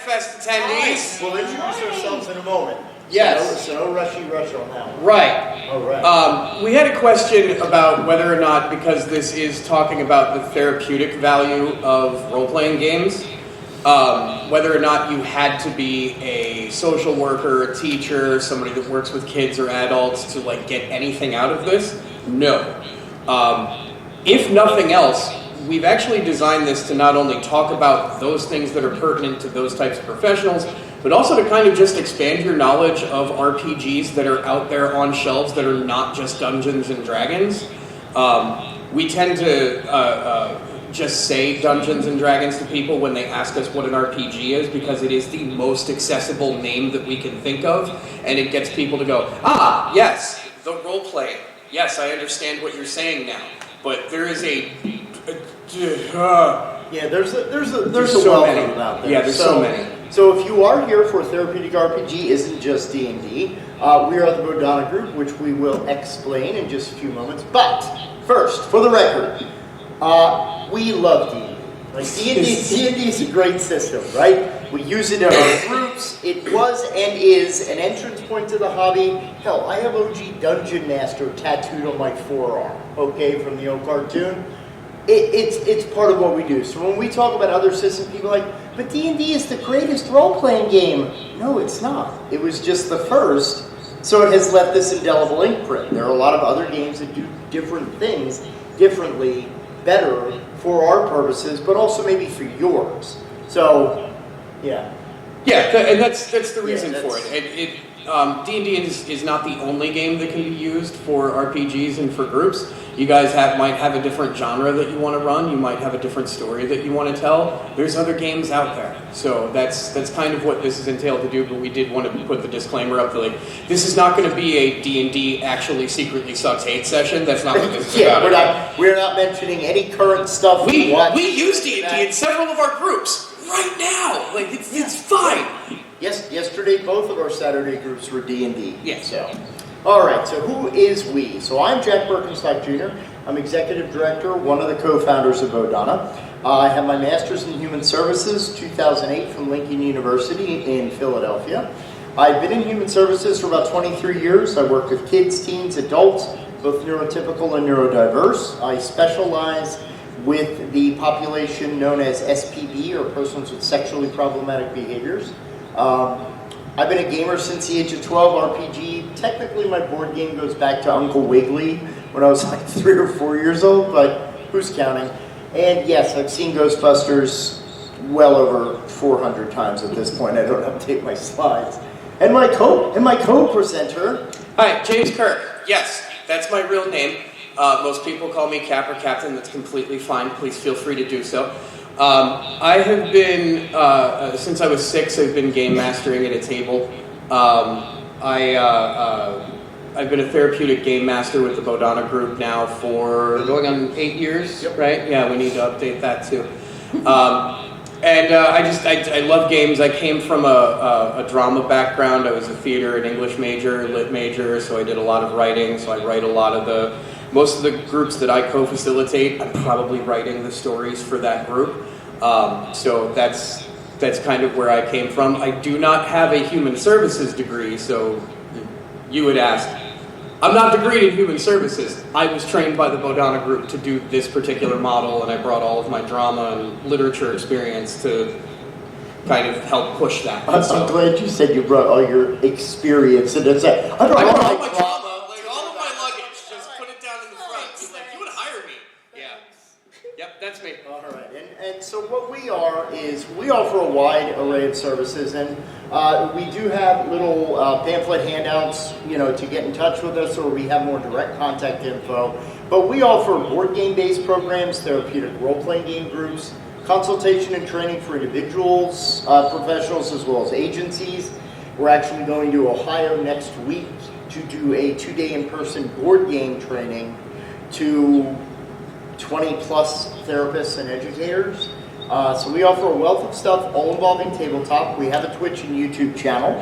MAGFest attendees. We'll introduce ourselves in a moment. Yes. So no rushy rush on that one. Right. All right. We had a question about whether or not, because this is talking about the therapeutic value of role-playing games, whether or not you had to be a social worker, a teacher, somebody that works with kids or adults to like get anything out of this. No. If nothing else, we've actually designed this to not only talk about those things that are pertinent to those types of professionals, but also to kind of just expand your knowledge of RPGs that are out there on shelves that are not just Dungeons and Dragons. We tend to just say Dungeons and Dragons to people when they ask us what an RPG is, because it is the most accessible name that we can think of, and it gets people to go, ah, yes, the role-playing. Yes, I understand what you're saying now, but there is yeah, there's a so welcome many out there. Yeah, there's so many. So if you are here for Therapeutic RPG, isn't just D&D. We are the Bodhana Group, which we will explain in just a few moments. But first, for the record, we love D&D. Like D&D is a great system, right? We use it in our groups. It was and is an entrance point to the hobby. Hell, I have OG Dungeon Master tattooed on my forearm, okay, from the old cartoon. It's part of what we do. So when we talk about other systems, people are like, but D&D is the greatest role-playing game. No, it's not. It was just the first, so it has left this indelible imprint. There are a lot of other games that do different things differently, better for our purposes, but also maybe for yours. So, yeah. Yeah, and that's the reason for it. D&D is not the only game that can be used for RPGs and for groups. You guys might have a different genre that you want to run. You might have a different story that you want to tell. There's other games out there. So that's kind of what this is entailed to do, but we did want to put the disclaimer up that like, this is not going to be a D&D actually secretly sucks hate session. That's not what this is about. We're not mentioning any current stuff. We use D&D in several of our groups right now. Like, it's fine. Yes, yesterday both of our Saturday groups were D&D. Yes. So, all right, so who is we? So I'm Jack Birkenstock Jr. I'm Executive Director, one of the co-founders of Bodhana. I have my Master's in Human Services, 2008 from Lincoln University in Philadelphia. I've been in Human Services for about 23 years. I work with kids, teens, adults, both neurotypical and neurodiverse. I specialize with the population known as SPB, or persons with sexually problematic behaviors. I've been a gamer since the age of 12, RPG. Technically, my board game goes back to Uncle Wiggly when I was like 3 or 4 years old, but who's counting? And yes, I've seen Ghostbusters well over 400 times at this point. I don't update my slides. And my co-presenter. Hi, James Kirk. Yes, that's my real name. Most people call me Cap or Captain. That's completely fine. Please feel free to do so. I have been, since I was 6, I've been game mastering at a table. I've been a therapeutic game master with the Bodhana group now for going on 8 years, right? Yeah, we need to update that too. I love games. I came from a drama background. I was a theater and English major, lit major, so I did a lot of writing. So I write a lot of most of the groups that I co-facilitate, I'm probably writing the stories for that group. So that's kind of where I came from. I do not have a human services degree, so you would ask. I'm not degreed in human services. I was trained by the Bodhana group to do this particular model, and I brought all of my drama and literature experience to kind of help push that. I'm glad you said you brought all your experience. And it's like, I brought all my drama. That's me. All right, and so what we are is we offer a wide array of services, and we do have little pamphlet handouts, to get in touch with us, or we have more direct contact info. But we offer board game-based programs, therapeutic role-playing game groups, consultation and training for individuals, professionals, as well as agencies. We're actually going to Ohio next week to do a 2-day in-person board game training to 20-plus therapists and educators. So we offer a wealth of stuff, all involving tabletop. We have a Twitch and YouTube channel.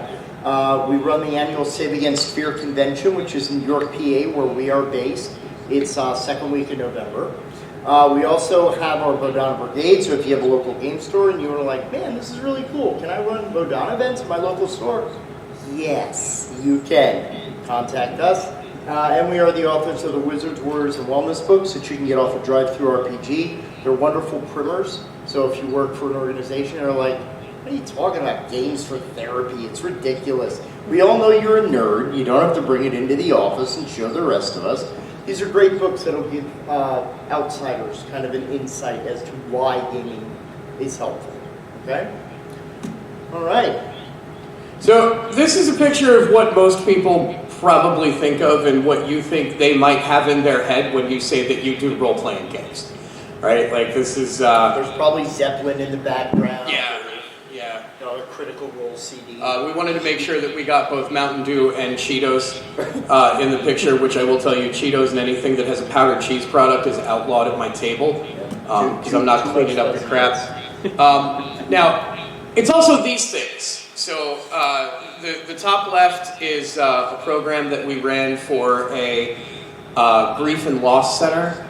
We run the annual Save Against Fear convention, which is in York, PA, where we are based. It's second week in November. We also have our Bodana Brigade, so if you have a local game store and you're like, man, this is really cool, can I run Bodana events in my local store? Yes, you can. Contact us. And we are the authors of the Wizards, Warriors, and Wellness books that you can get off of Drive-Thru RPG. They're wonderful primers, so if you work for an organization and are like, what are you talking about, games for therapy? It's ridiculous. We all know you're a nerd. You don't have to bring it into the office and show the rest of us. These are great books that will give outsiders kind of an insight as to why gaming is helpful. Okay? All right. So this is a picture of what most people probably think of and what you think they might have in their head when you say that you do role-playing games. Right? Like this is... There's probably Zeppelin in the background. Yeah. A Critical Role CD. We wanted to make sure that we got both Mountain Dew and Cheetos in the picture, which I will tell you, Cheetos and anything that has a powdered cheese product is outlawed at my table because I'm not cleaning up the crap. Now, it's also these things. So the top left is a program that we ran for a grief and loss center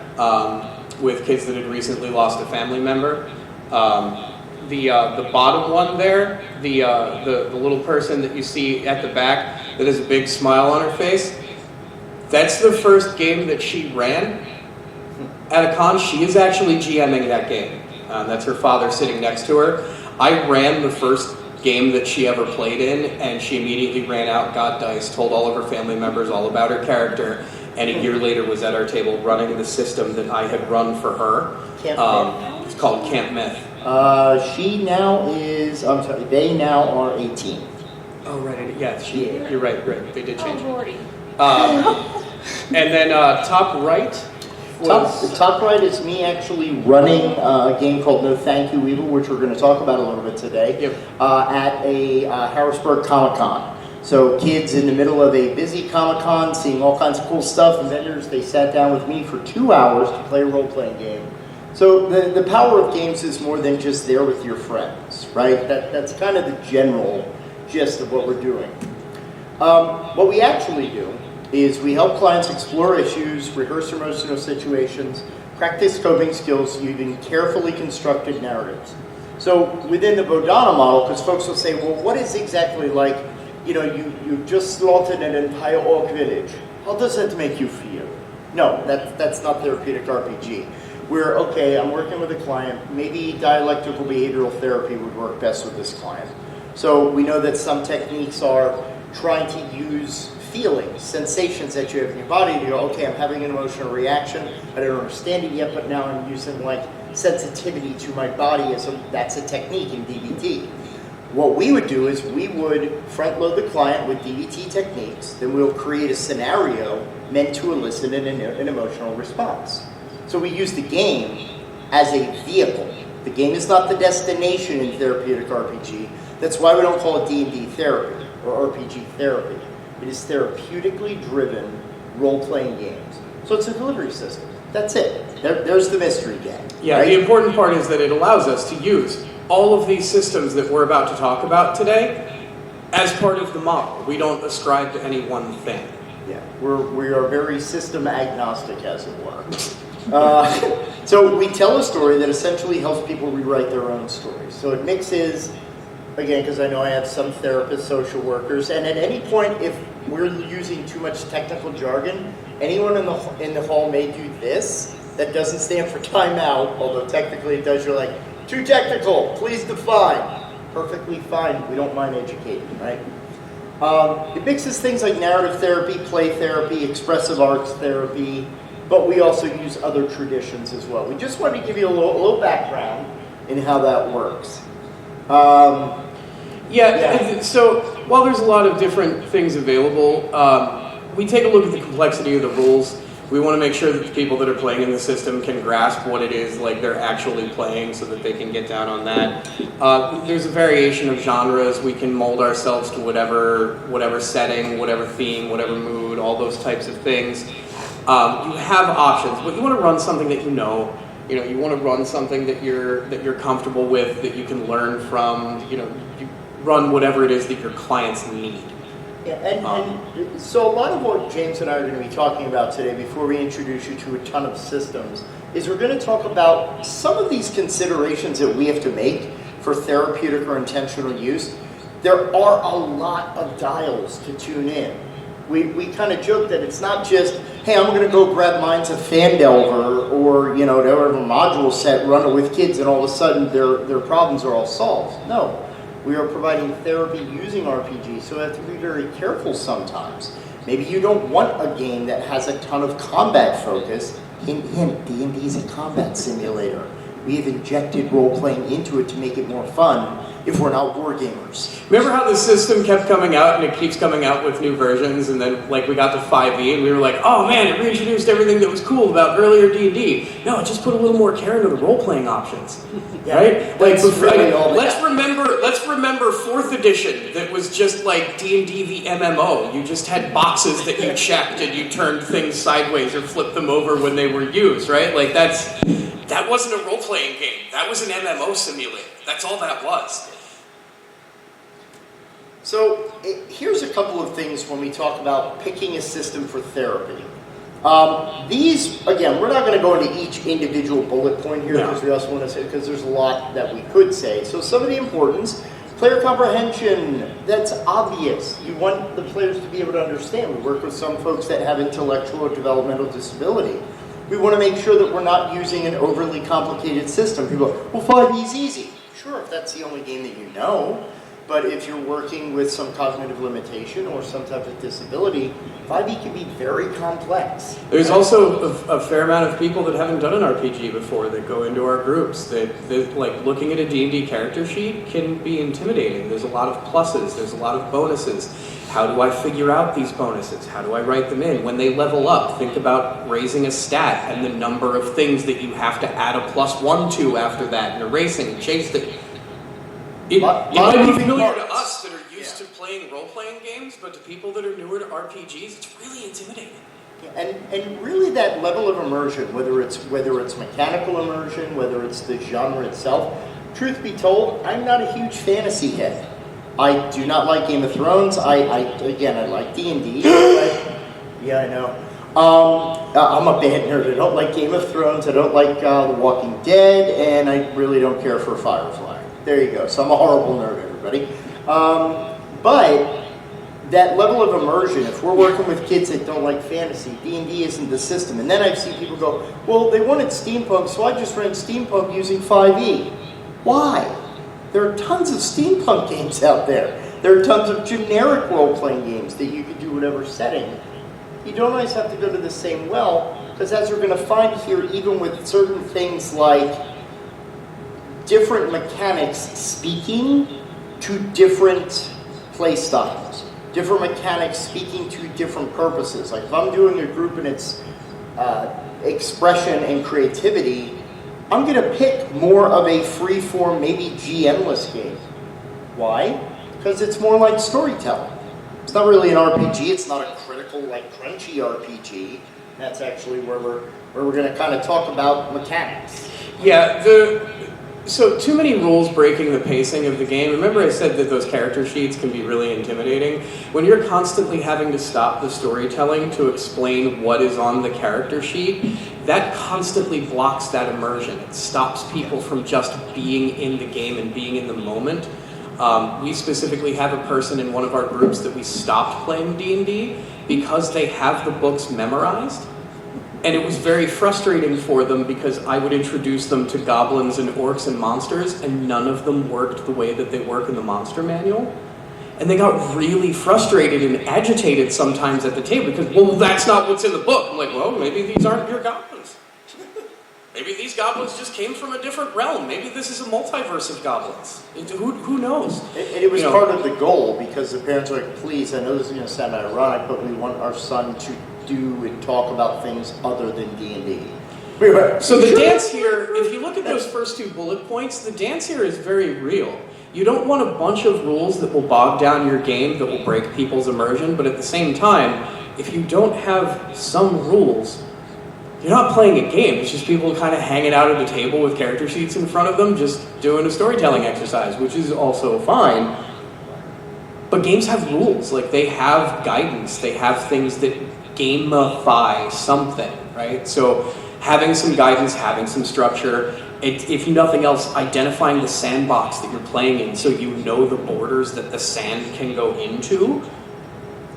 with kids that had recently lost a family member. The bottom one there, the little person that you see at the back that has a big smile on her face, that's the first game that she ran at a con. She is actually GMing that game. That's her father sitting next to her. I ran the first game that she ever played in, and she immediately ran out, got dice, told all of her family members all about her character, and a year later was at our table running the system that I had run for her. It's called Camp Myth. She now is, I'm sorry, they now are 18. Oh, right, yeah, you're right, they did change. Oh, Lordy. And then top right was... Top right is me actually running a game called No Thank You Evil, which we're going to talk about a little bit today, at a Harrisburg Comic-Con. So kids in the middle of a busy Comic-Con, seeing all kinds of cool stuff, and vendors, they sat down with me for 2 hours to play a role-playing game. So the power of games is more than just there with your friends, right? That's kind of the general gist of what we're doing. What we actually do is we help clients explore issues, rehearse emotional situations, practice coping skills using carefully constructed narratives. So within the Bodana model, because folks will say, well, what is exactly like, you just slaughtered an entire orc village. How does that make you feel? No, that's not therapeutic RPG. Where, okay, I'm working with a client, maybe dialectical behavioral therapy would work best with this client. So we know that some techniques are trying to use feelings, sensations that you have in your body to go, okay, I'm having an emotional reaction, I don't understand it yet, but now I'm using sensitivity to my body, that's a technique in DBT. What we would do is we would front load the client with DBT techniques, then we'll create a scenario meant to elicit an emotional response. So we use the game as a vehicle. The game is not the destination in therapeutic RPG. That's why we don't call it D&D therapy or RPG therapy. It is therapeutically driven role-playing games. So it's a delivery system. That's it. There's the mystery game. Yeah, right? The important part is that it allows us to use all of these systems that we're about to talk about today as part of the model. We don't ascribe to any one thing. Yeah, we are very system agnostic, as it were. So we tell a story that essentially helps people rewrite their own stories. So it mixes, again, because I know I have some therapists, social workers, and at any point, if we're using too much technical jargon, anyone in the hall may do this. That doesn't stand for timeout, although technically it does. You're like, too technical, please define. Perfectly fine, we don't mind educating, right? It mixes things like narrative therapy, play therapy, expressive arts therapy, but we also use other traditions as well. We just wanted to give you a little background in how that works. So while there's a lot of different things available, we take a look at the complexity of the rules. We want to make sure that the people that are playing in the system can grasp what it is like they're actually playing so that they can get down on that. There's a variation of genres. We can mold ourselves to whatever setting, whatever theme, whatever mood, all those types of things. You have options, but you want to run something that you want to run something that you're comfortable with, that you can learn from, you run whatever it is that your clients need. Yeah, and so a lot of what James and I are going to be talking about today, before we introduce you to a ton of systems, is we're going to talk about some of these considerations that we have to make for therapeutic or intentional use. There are a lot of dials to tune in. We kind of joke that it's not just, hey, I'm going to go grab Minds of Fandelver or, whatever module set, run it with kids, and all of a sudden their problems are all solved. No. We are providing therapy using RPG, so we have to be very careful sometimes. Maybe you don't want a game that has a ton of combat focus. Hint, hint, D&D is a combat simulator. We have injected role-playing into it to make it more fun if we're not war gamers. Remember how the system kept coming out and it keeps coming out with new versions, and then we got to 5e and we were like, oh man, it reintroduced everything that was cool about earlier D&D. No, it just put a little more care into the role-playing options. Yeah, right? Let's remember 4th edition that was just like D&D the MMO. You just had boxes that you checked and you turned things sideways or flipped them over when they were used, right? That wasn't a role-playing game. That was an MMO simulator. That's all that was. So here's a couple of things when we talk about picking a system for therapy. These, again, we're not going to go into each individual bullet point here because we also want to say, because there's a lot that we could say. So some of the importance, player comprehension, that's obvious. You want the players to be able to understand. We work with some folks that have intellectual or developmental disability. We want to make sure that we're not using an overly complicated system. People go, well, 5e is easy. Sure, if that's the only game that you know. But if you're working with some cognitive limitation or some type of disability, 5e can be very complex. There's also a fair amount of people that haven't done an RPG before that go into our groups that like looking at a D&D character sheet can be intimidating. There's a lot of pluses, there's a lot of bonuses. How do I figure out these bonuses? How do I write them in? When they level up, think about raising a stat and the number of things that you have to add a +1 to after that and erasing and chasing. It might be familiar to us that are used to playing role-playing games, but to people that are newer to RPGs, it's really intimidating. And really that level of immersion, whether it's mechanical immersion, whether it's the genre itself, truth be told, I'm not a huge fantasy head. I do not like Game of Thrones. I like D&D. Yeah, I know. I'm a bad nerd. I don't like Game of Thrones. I don't like The Walking Dead, and I really don't care for Firefly. There you go. So I'm a horrible nerd, everybody. But that level of immersion, if we're working with kids that don't like fantasy, D&D isn't the system. And then I've seen people go, well, they wanted steampunk, so I just ran steampunk using 5e. Why? There are tons of steampunk games out there. There are tons of generic role-playing games that you could do whatever setting. You don't always have to go to the same well, because as we're going to find here, even with certain things like different mechanics speaking to different play styles, different mechanics speaking to different purposes. Like if I'm doing a group and it's expression and creativity, I'm going to pick more of a free-form, maybe GM-less game. Why? Because it's more like storytelling. It's not really an RPG. It's not a critical, like crunchy RPG. That's actually where we're going to kind of talk about mechanics. Yeah, so too many rules breaking the pacing of the game. Remember I said that those character sheets can be really intimidating? When you're constantly having to stop the storytelling to explain what is on the character sheet, that constantly blocks that immersion. It stops people from just being in the game and being in the moment. We specifically have a person in one of our groups that we stopped playing D&D because they have the books memorized. And it was very frustrating for them because I would introduce them to goblins and orcs and monsters, and none of them worked the way that they work in the monster manual. And they got really frustrated and agitated sometimes at the table because, well, that's not what's in the book. I'm like, well, maybe these aren't your goblins. Maybe these goblins just came from a different realm. Maybe this is a multiverse of goblins. Who knows? And it was part of the goal because the parents were like, please, I know this is going to sound ironic, but we want our son to do and talk about things other than D&D. So the dance here, if you look at those first 2 bullet points, the dance here is very real. You don't want a bunch of rules that will bog down your game, that will break people's immersion, but at the same time, if you don't have some rules, you're not playing a game. It's just people kind of hanging out at a table with character sheets in front of them, just doing a storytelling exercise, which is also fine. But games have rules. Like, they have guidance. They have things that gamify something, right? So having some guidance, having some structure, if nothing else, identifying the sandbox that you're playing in so you know the borders that the sand can go into,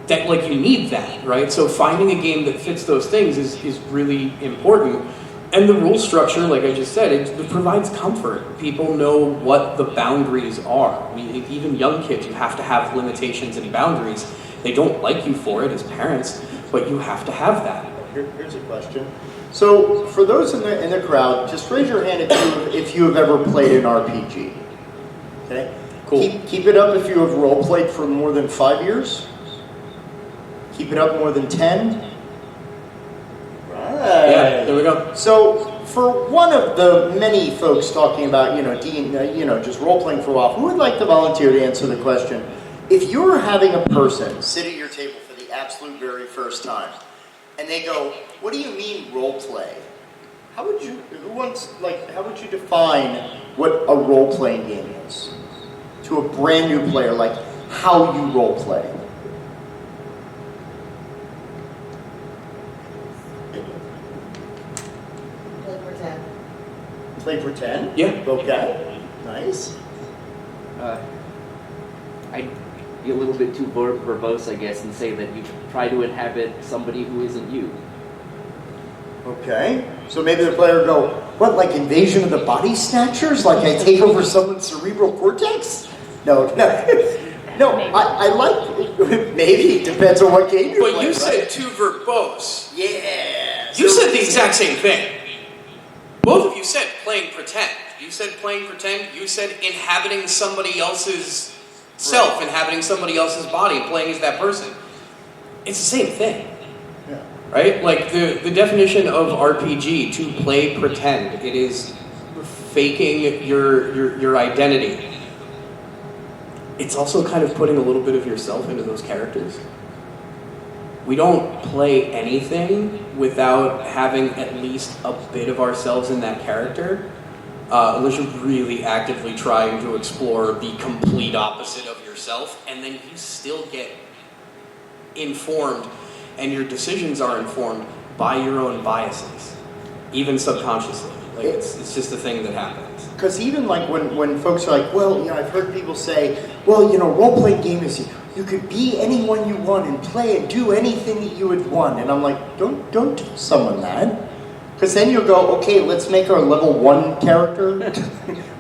that like you need that, right? So finding a game that fits those things is really important. And the rule structure, like I just said, it provides comfort. People know what the boundaries are. I mean, even young kids, you have to have limitations and boundaries. They don't like you for it as parents, but you have to have that. Here's a question. So, for those in the crowd, just raise your hand if you have ever played an RPG. Okay? Cool. Keep it up if you have role played for more than 5 years. Keep it up more than 10. Right. Yeah, there we go. So, for one of the many folks talking about, just role playing for a while, who would like to volunteer to answer the question? If you're having a person sit at your table for the absolute very first time, and they go, "What do you mean role play?" How would you define what a role playing game is to a brand new player? Like how you role play. Play pretend. Play pretend? Yeah. Okay. Nice. I'd be a little bit too verbose, I guess, and say that you try to inhabit somebody who isn't you. Okay. So maybe the player go, what, like Invasion of the Body Snatchers? Like I take over someone's cerebral cortex? No. No, I like, maybe, it depends on what game you're playing. But you said right? too verbose. Yeah. You said the exact same thing. Both of you said playing pretend. You said playing pretend. You said inhabiting somebody else's self, inhabiting somebody else's body, playing as that person. It's the same thing. Yeah. Right? Like the definition of RPG, to play pretend, it is faking your identity. It's also kind of putting a little bit of yourself into those characters. We don't play anything without having at least a bit of ourselves in that character, unless you're really actively trying to explore the complete opposite of yourself, and then you still get informed, and your decisions are informed by your own biases, even subconsciously. Like it's just a thing that happens. Because even like when folks are like, well, I've heard people say, well, role-playing game is you could be anyone you want and play and do anything that you would want. And I'm like, don't tell someone that. Because then you'll go, okay, let's make our level 1 character,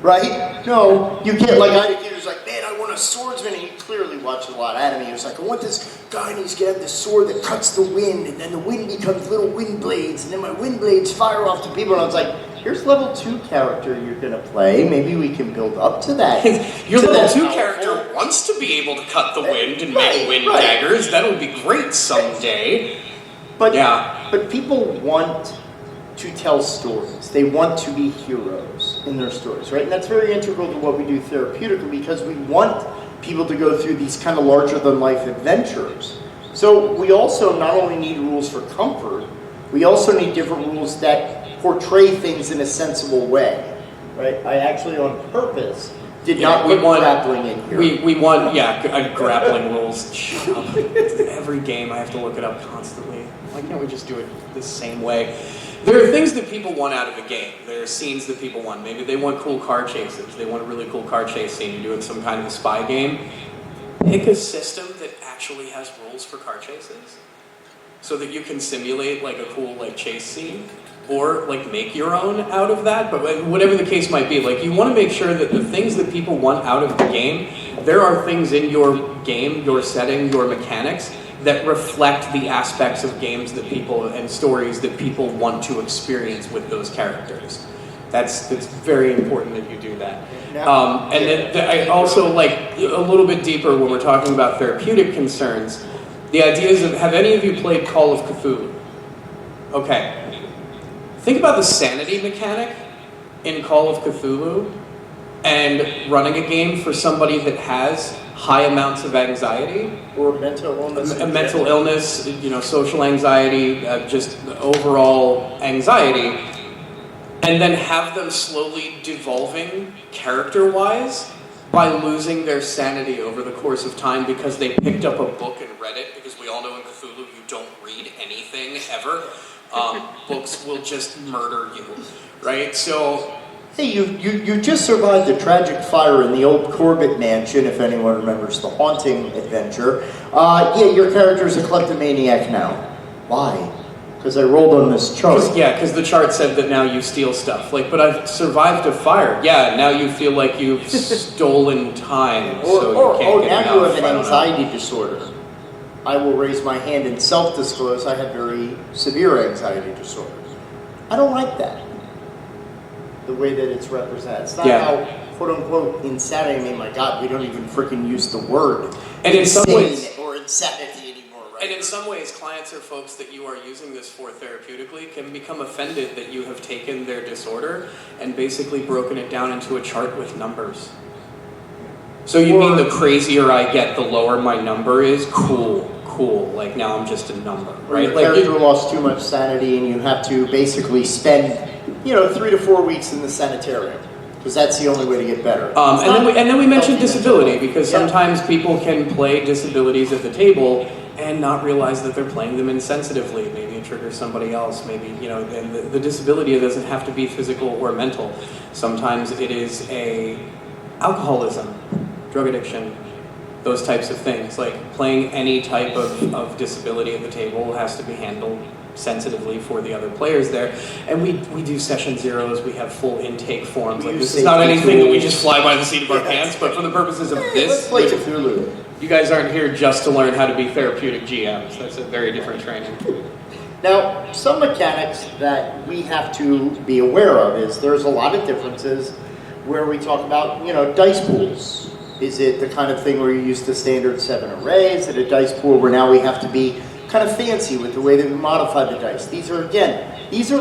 right? No, you get like, who's like, man, I want a swordsman, and you clearly watch a lot of anime. It's like, I want this guy, and he's got this sword that cuts the wind, and then the wind becomes little wind blades, and then my wind blades fire off to people, and I was like, here's level 2 character you're gonna play. Maybe we can build up to that. Your level 2 character wants to be able to cut the wind and make wind daggers. That'll be great someday. But yeah. But people want to tell stories. They want to be heroes in their stories, right? And that's very integral to what we do therapeutically, because we want people to go through these kind of larger-than-life adventures. So we also not only need rules for comfort, we also need different rules that portray things in a sensible way, right? I actually, on purpose, did not put grappling in here. We want, grappling rules. Every game I have to look it up constantly. Why can't we just do it the same way? There are things that people want out of a game. There are scenes that people want. Maybe they want cool car chases. They want a really cool car chase scene. You're doing some kind of a spy game. Pick a system that actually has rules for car chases, so that you can simulate like a cool chase scene, or make your own out of that. But whatever the case might be, you want to make sure that the things that people want out of the game, there are things in your game, your setting, your mechanics that reflect the aspects of games that people and stories that people want to experience with those characters. That's very important that you do that. And then I also a little bit deeper when we're talking about therapeutic concerns. The idea is have any of you played Call of Cthulhu? Okay. Think about the sanity mechanic in Call of Cthulhu and running a game for somebody that has high amounts of anxiety. Or mental illness. Mental illness, social anxiety, just overall anxiety. And then have them slowly devolving character-wise by losing their sanity over the course of time because they picked up a book and read it, because we all know in Cthulhu you don't read anything ever. Books will just murder you, right? So, hey, you just survived the tragic fire in the old Corbett mansion, if anyone remembers the haunting adventure. Yeah, your character's a kleptomaniac now. Why? Because I rolled on this chart. Because the chart said that now you steal stuff. Like, but I've survived a fire. Yeah, now you feel like you've stolen time, so you can't get now enough. you have an I don't know. anxiety disorder. I will raise my hand and self-disclose I have very severe anxiety disorder. I don't like that. The way that it's represented. It's not how, quote-unquote, insanity. I mean, my God, we don't even freaking use the word and in some ways, or insanity anymore, right? And in some ways, clients or folks that you are using this for therapeutically can become offended that you have taken their disorder and basically broken it down into a chart with numbers. So you mean the crazier I get, the lower my number is? Cool. Like now I'm just a number, right? Your Like character lost too much sanity and you have to basically spend, 3 to 4 weeks in the sanitarium. Because that's the only way to get better. And then we mentioned disability, because sometimes people can play disabilities at the table and not realize that they're playing them insensitively. Maybe it triggers somebody else. Maybe, and the disability doesn't have to be physical or mental. Sometimes it is alcoholism, drug addiction, those types of things. Like playing any type of disability at the table has to be handled sensitively for the other players there. And we do session zeros, we have full intake forms. Like this is not anything that we just fly by the seat of our pants, but for the purposes of this, let's play Cthulhu. You guys aren't here just to learn how to be therapeutic GMs. That's a very different training. Now, some mechanics that we have to be aware of is there's a lot of differences where we talk about, dice pools. Is it the kind of thing where you use the standard 7 array? Is it a dice pool where now we have to be kind of fancy with the way that we modify the dice? These are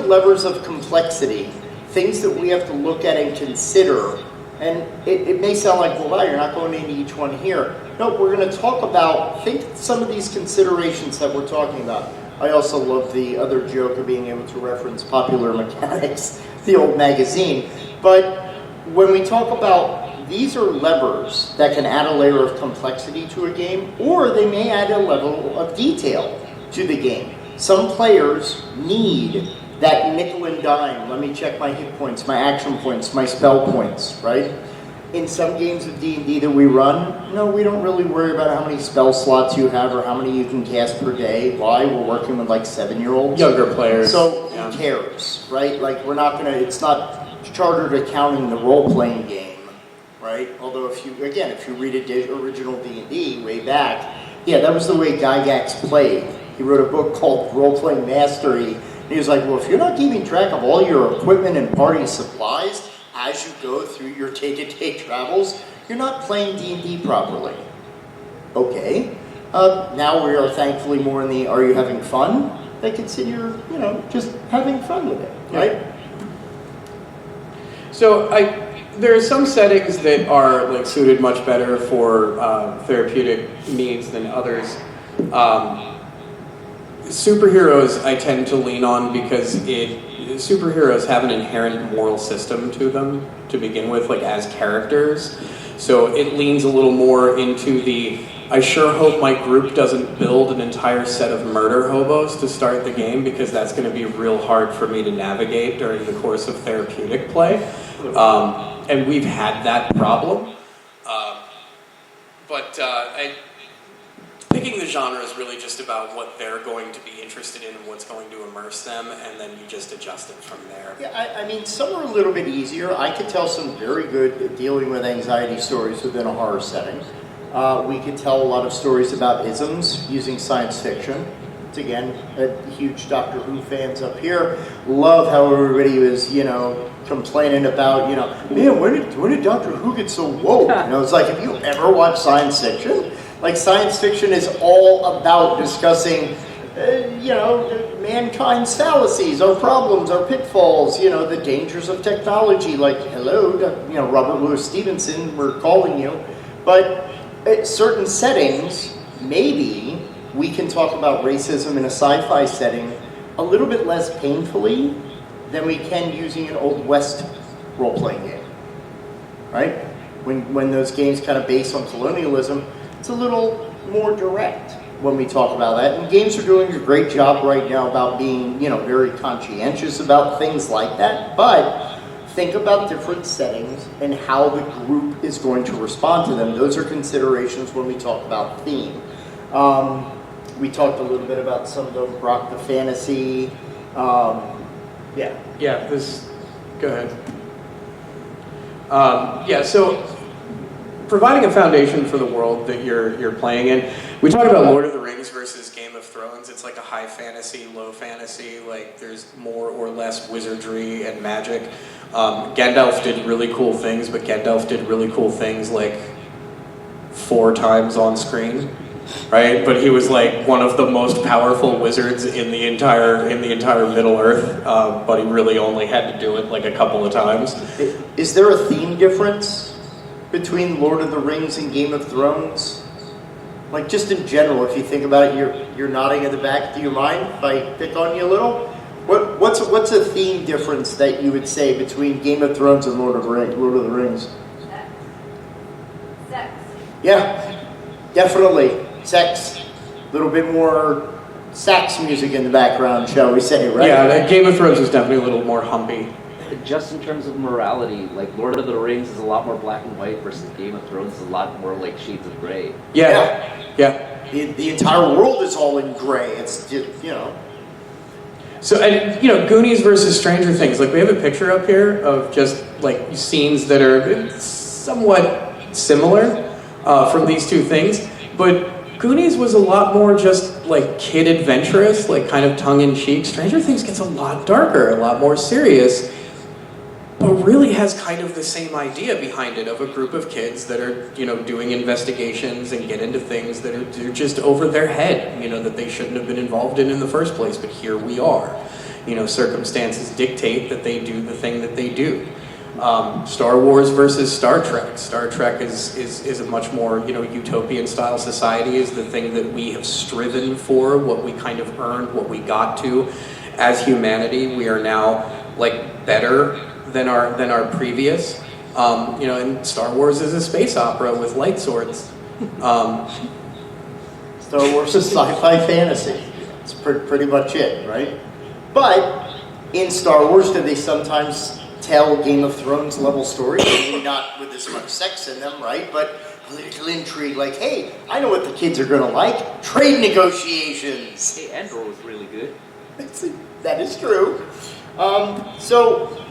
levers of complexity, things that we have to look at and consider. And it may sound like, well, wow, you're not going into each one here. No, we're going to talk about, think some of these considerations that we're talking about. I also love the other joke of being able to reference Popular Mechanics, the old magazine. But when we talk about these are levers that can add a layer of complexity to a game, or they may add a level of detail to the game. Some players need that nickel and dime. Let me check my hit points, my action points, my spell points, right? In some games of D&D that we run, no, we don't really worry about how many spell slots you have or how many you can cast per day. Why? We're working with like 7-year-olds. Younger players. So who cares, right? Like it's not chartered accounting the role-playing game. Right? Although if you read original D&D way back, that was the way Gygax played. He wrote a book called Role-Playing Mastery, and he was like, well, if you're not keeping track of all your equipment and party supplies as you go through your day-to-day travels, you're not playing D&D properly. Okay. Now we are thankfully more in the are you having fun? They consider, just having fun with it, right? So there are some settings that are like suited much better for therapeutic needs than others. Superheroes I tend to lean on because superheroes have an inherent moral system to them to begin with, like as characters. So it leans a little more into I sure hope my group doesn't build an entire set of murder hobos to start the game, because that's going to be real hard for me to navigate during the course of therapeutic play. And we've had that problem. Picking the genre is really just about what they're going to be interested in and what's going to immerse them, and then you just adjust it from there. Yeah, I mean, some are a little bit easier. I could tell some very good dealing with anxiety stories within a horror setting. We could tell a lot of stories about isms using science fiction. It's, again, huge Doctor Who fans up here. Love how everybody was, complaining about, man, when did Doctor Who get so woke? It's like, have you ever watched science fiction? Like, science fiction is all about discussing, mankind's fallacies, our problems, our pitfalls, the dangers of technology. Like, hello, Robert Louis Stevenson, we're calling you. But at certain settings, maybe we can talk about racism in a sci-fi setting a little bit less painfully than we can using an Old West role-playing game, right? When those games kind of base on colonialism, it's a little more direct. when we talk about that. And games are doing a great job right now about being, very conscientious about things like that. But think about different settings and how the group is going to respond to them. Those are considerations when we talk about theme. We talked a little bit about some of the rock the fantasy. Yeah, go ahead. So providing a foundation for the world that you're playing in. We talk about Lord of the Rings versus Game of Thrones. It's like a high fantasy, low fantasy. Like there's more or less wizardry and magic. Gandalf did really cool things, but Gandalf did really cool things like 4 times on screen, right? But he was like one of the most powerful wizards in the entire Middle Earth. But he really only had to do it like a couple of times. Is there a theme difference between Lord of the Rings and Game of Thrones? Like just in general, if you think about it, you're nodding at the back. Do you mind if I pick on you a little? What's a theme difference that you would say between Game of Thrones and Lord of the Rings? Sex. Yeah, definitely. Sex. A little bit more sax music in the background, shall we say, right? Yeah, Game of Thrones is definitely a little more humpy. Just in terms of morality, like Lord of the Rings is a lot more black and white versus Game of Thrones is a lot more like shades of gray. Yeah. The entire world is all in gray. It's just, So, and Goonies versus Stranger Things. Like we have a picture up here of just like scenes that are somewhat similar from these two things, but Goonies was a lot more just like kid adventurous, like kind of tongue-in-cheek. Stranger Things gets a lot darker, a lot more serious, but really has kind of the same idea behind it of a group of kids that are, doing investigations and get into things that are just over their head, that they shouldn't have been involved in the first place, but here we are. Circumstances dictate that they do the thing that they do. Star Wars versus Star Trek. Star Trek is a much more, utopian style society is the thing that we have striven for, what we kind of earned, what we got to. As humanity, we are now like better than our previous. And Star Wars is a space opera with light swords. Star Wars is sci-fi fantasy. It's pretty much it, right? But in Star Wars, do they sometimes tell Game of Thrones level stories? Maybe not with as much sex in them, right? But political intrigue, like, hey, I know what the kids are going to like. Trade negotiations. Hey, Andor was really good. That is true. So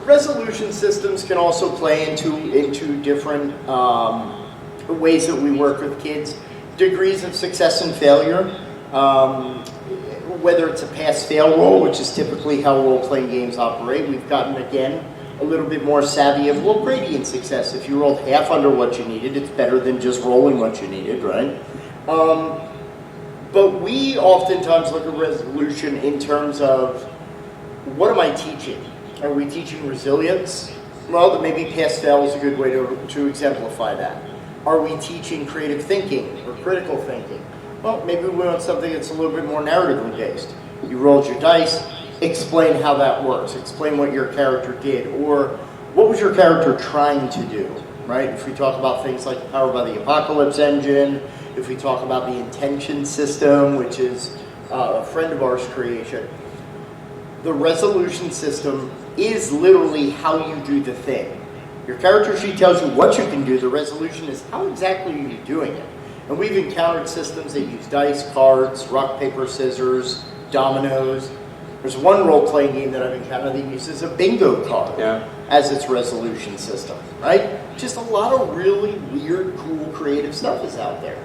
resolution systems can also play into different ways that we work with kids. Degrees of success and failure, whether it's a pass-fail role, which is typically how role-playing games operate. We've gotten, again, a little bit more savvy of gradient success. If you rolled half under what you needed, it's better than just rolling what you needed, right? But we oftentimes look at resolution in terms of, what am I teaching? Are we teaching resilience? Well, maybe pass-fail is a good way to exemplify that. Are we teaching creative thinking or critical thinking? Well, maybe we want something that's a little bit more narratively based. You rolled your dice, explain how that works. Explain what your character did, or what was your character trying to do, right? If we talk about things like Powered by the Apocalypse engine, if we talk about the intention system, which is a friend of ours' creation, the resolution system is literally how you do the thing. Your character sheet tells you what you can do. The resolution is how exactly are you doing it. And we've encountered systems that use dice, cards, rock, paper, scissors, dominoes. There's one role-playing game that I've encountered that uses a bingo card as its resolution system, right? Just a lot of really weird, cool, creative stuff is out there.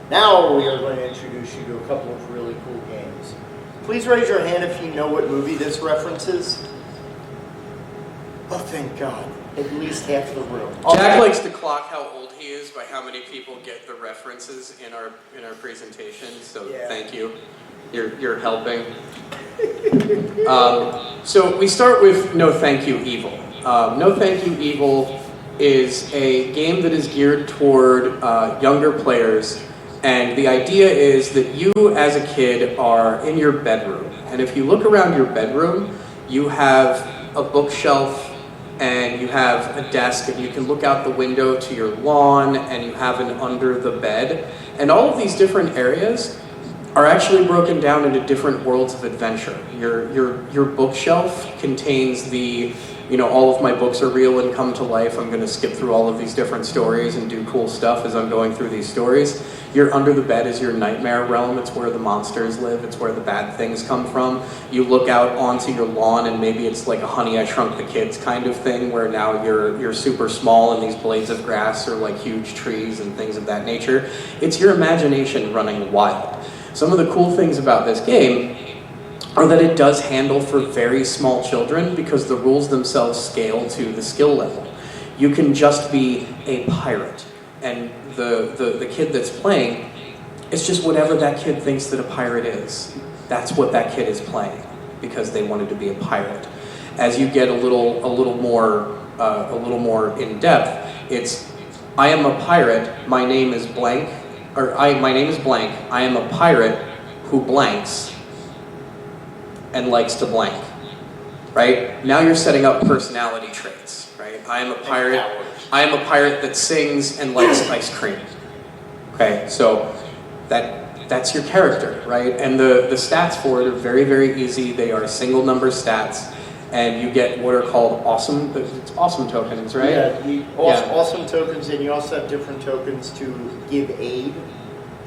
Now we are going to introduce you to a couple of really cool games. Please raise your hand if you know what movie this references. Oh, thank God. At least half the room. Jack likes to clock how old he is by how many people get the references in our presentation, so thank you. You're helping. So we start with No Thank You Evil. No Thank You Evil is a game that is geared toward younger players, and the idea is that you as a kid are in your bedroom, and if you look around your bedroom, you have a bookshelf and you have a desk, and you can look out the window to your lawn, and you have an under the bed. And all of these different areas are actually broken down into different worlds of adventure. Your bookshelf contains the, all of my books are real and come to life. I'm gonna skip through all of these different stories and do cool stuff as I'm going through these stories. Your under the bed is your nightmare realm. It's where the monsters live. It's where the bad things come from. You look out onto your lawn, and maybe it's like a Honey, I Shrunk the Kids kind of thing, where now you're super small and these blades of grass are like huge trees and things of that nature. It's your imagination running wild. Some of the cool things about this game are that it does handle for very small children because the rules themselves scale to the skill level. You can just be a pirate, and the kid that's playing, it's just whatever that kid thinks that a pirate is. That's what that kid is playing because they wanted to be a pirate. As you get a little more in depth, it's I am a pirate. My name is blank, my name is blank. I am a pirate who blanks and likes to blank. Right? Now you're setting up personality traits. Right? I am a pirate that sings and likes ice cream. Okay, so that's your character, right? And the stats for it are very, very easy. They are single number stats, and you get what are called awesome tokens, right? Yeah, awesome tokens, and you also have different tokens to give aid